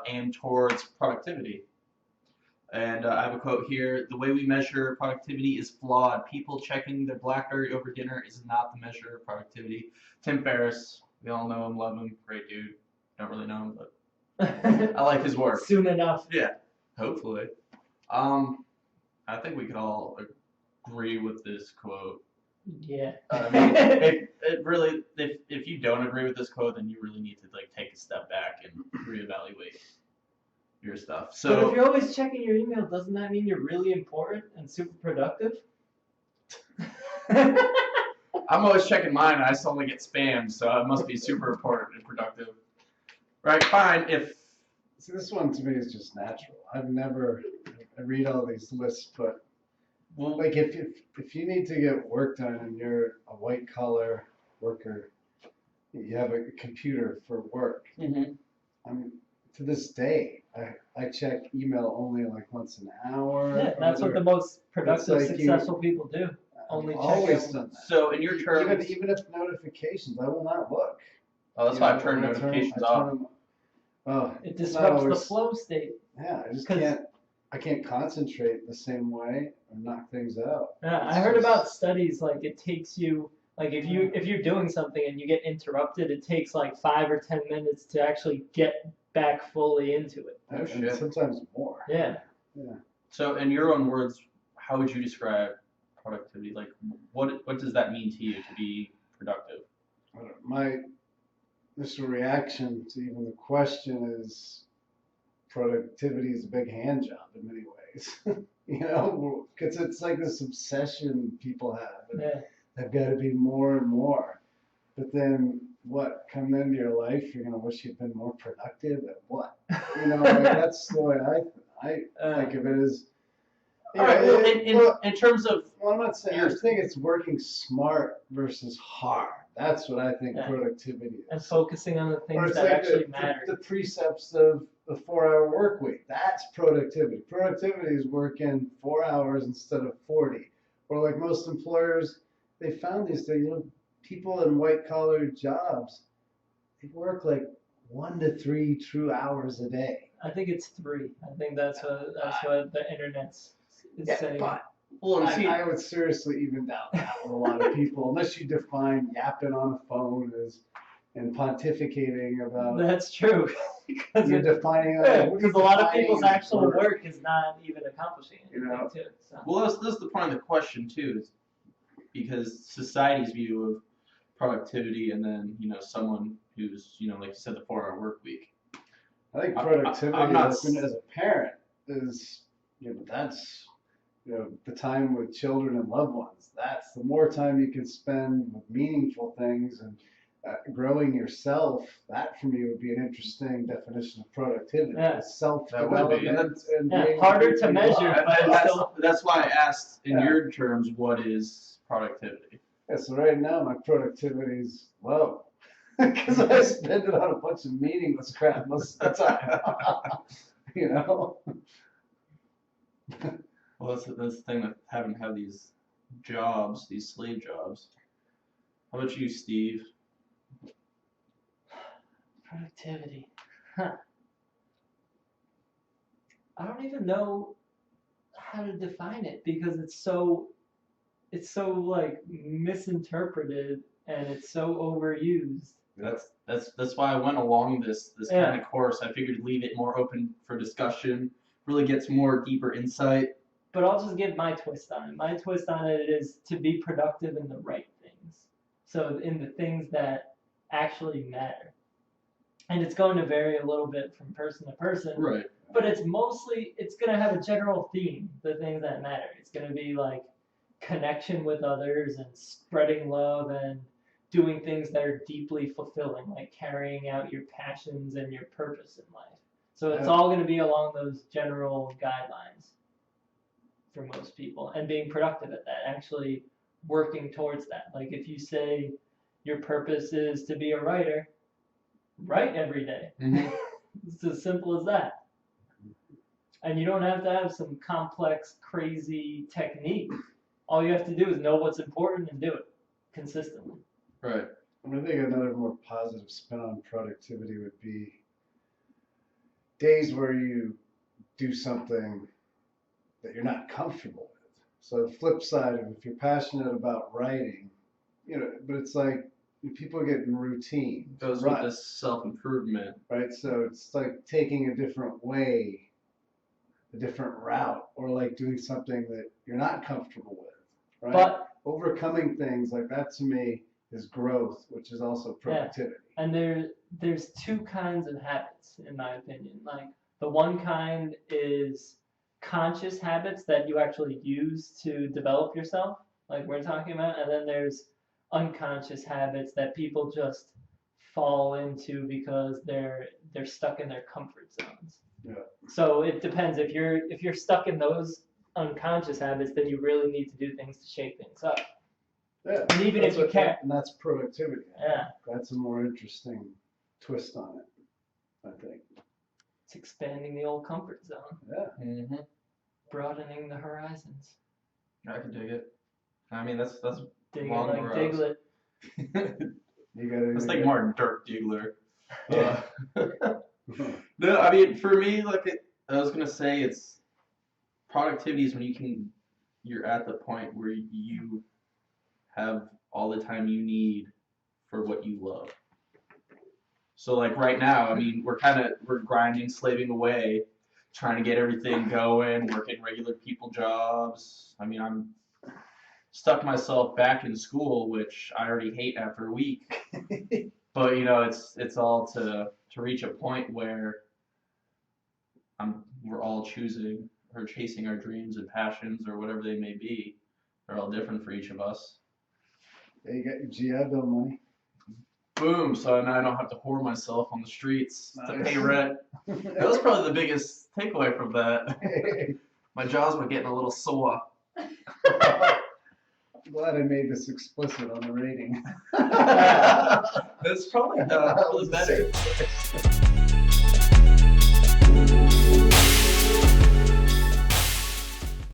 aimed towards productivity. And I have a quote here: "The way we measure productivity is flawed. People checking their BlackBerry over dinner is not the measure of productivity." Tim Ferriss, we all know him, love him, great dude. Don't really know him, but I like his work. Soon enough. Yeah, hopefully. I think we could all agree with this quote. Yeah. I mean, it really, if you don't agree with this quote, then you really need to like take a step back and reevaluate your stuff. But So if you're always checking your email, doesn't that mean you're really important and super productive? I'm always checking mine, and I still only get spammed, so it must be super important and productive. Right? Fine. See, this one to me is just natural. I read all these lists, but like if you need to get work done and you're a white collar worker, you have a computer for work. Mm-hmm. I mean, to this day, I check email only like once an hour. Yeah, that's what the most productive, like successful people do. Only check always it. done that. So in your terms, even if notifications, I will not look. oh, that's why I turned notifications off. It disrupts the flow state. Yeah, I can't concentrate the same way or knock things out. Yeah, I heard about studies like it takes you like if you're doing something and you get interrupted, it takes like 5 or 10 minutes to actually get back fully into it. Oh, shit. And sometimes more. Yeah. Yeah. So in your own words, how would you describe productivity? Like, what does that mean to you to be productive? My initial reaction to even the question is productivity is a big hand job in many ways. You know, because it's like this obsession people have. And they've got to be more and more. But then what? Come into your life, you're going to wish you'd been more productive at what? You know, like, that's the way I think of it as. All right. Well, in terms of, well, I'm not saying. I think it's working smart versus hard. That's what I think productivity is. And focusing on the things that like actually matter. The precepts of the 4-hour work week. That's productivity. Productivity is working 4 hours instead of 40. Or like most employers, they found these things. You know, people in white collar jobs, they work like 1 to 3 true hours a day. I think it's 3. I think that's what the internet's saying. But well, I would seriously even doubt that with a lot of people, unless you define yapping on a phone and pontificating about. That's true. Because you're defining. Because a lot of people's actual work is not even accomplishing anything, too. So. Well, that's the point of the question too, is because society's view of productivity, and then someone who's like you said, the 4-hour work week. I think productivity as a parent is that's the time with children and loved ones. That's the more time you can spend with meaningful things and growing yourself. That for me would be an interesting definition of productivity. Yeah. Self-development and harder to measure, but that's why I asked in your terms, what is productivity? Yeah, so right now my productivity is low because I spend it on a bunch of meaningless crap most of the time. Well, that's the thing with having these jobs, these slave jobs. How about you, Steve? Productivity. Huh. I don't even know how to define it because it's so like misinterpreted and it's so overused. That's why I went along this kind of course. I figured leave it more open for discussion, really get some more deeper insight. But I'll just give my twist on it. My twist on it is to be productive in the right things. So in the things that actually matter. And it's going to vary a little bit from person to person. Right. But it's going to have a general theme, the things that matter. It's going to be like connection with others and spreading love and doing things that are deeply fulfilling, like carrying out your passions and your purpose in life. So it's all going to be along those general guidelines for most people, and being productive at that, actually working towards that. Like if you say your purpose is to be a writer, write every day. Mm-hmm. It's as simple as that. And you don't have to have some complex, crazy technique. All you have to do is know what's important and do it consistently. Right. I think another more positive spin on productivity would be days where you do something that you're not comfortable with. So the flip side of if you're passionate about writing, but it's like people get in routine. Goes with this self-improvement. Right? So it's like taking a different way, a different route, or like doing something that you're not comfortable with, right? But overcoming things like that to me is growth, which is also productivity. and there's two kinds of habits, in my opinion. Like the one kind is conscious habits that you actually use to develop yourself, like we're talking about, and then there's unconscious habits that people just fall into because they're stuck in their comfort zones. Yeah. So it depends. If you're stuck in those unconscious habits, then you really need to do things to shake things up. Yeah. And even if you can't. And that's productivity. Yeah. That's a more interesting twist on it, I think. It's expanding the old comfort zone. Yeah. Mm-hmm. Broadening the horizons. I can dig it. I mean, that's Dig long it like rows. Diglett. You gotta. That's like more Dirk Diggler. Yeah. No, I mean, for me, I was gonna say, it's productivity is when you're at the point where you have all the time you need for what you love. So like right now, I mean, we're grinding, slaving away, trying to get everything going, working regular people jobs. I mean, I'm stuck myself back in school, which I already hate after a week. But it's all to reach a point where we're all choosing or chasing our dreams and passions or whatever they may be. They're all different for each of us. Yeah, you got your GI Bill money. Boom! So now I don't have to whore myself on the streets to Nice. pay rent. That was probably the biggest takeaway from that. My jaws were getting a little sore. I'm glad I made this explicit on the rating. That's probably better.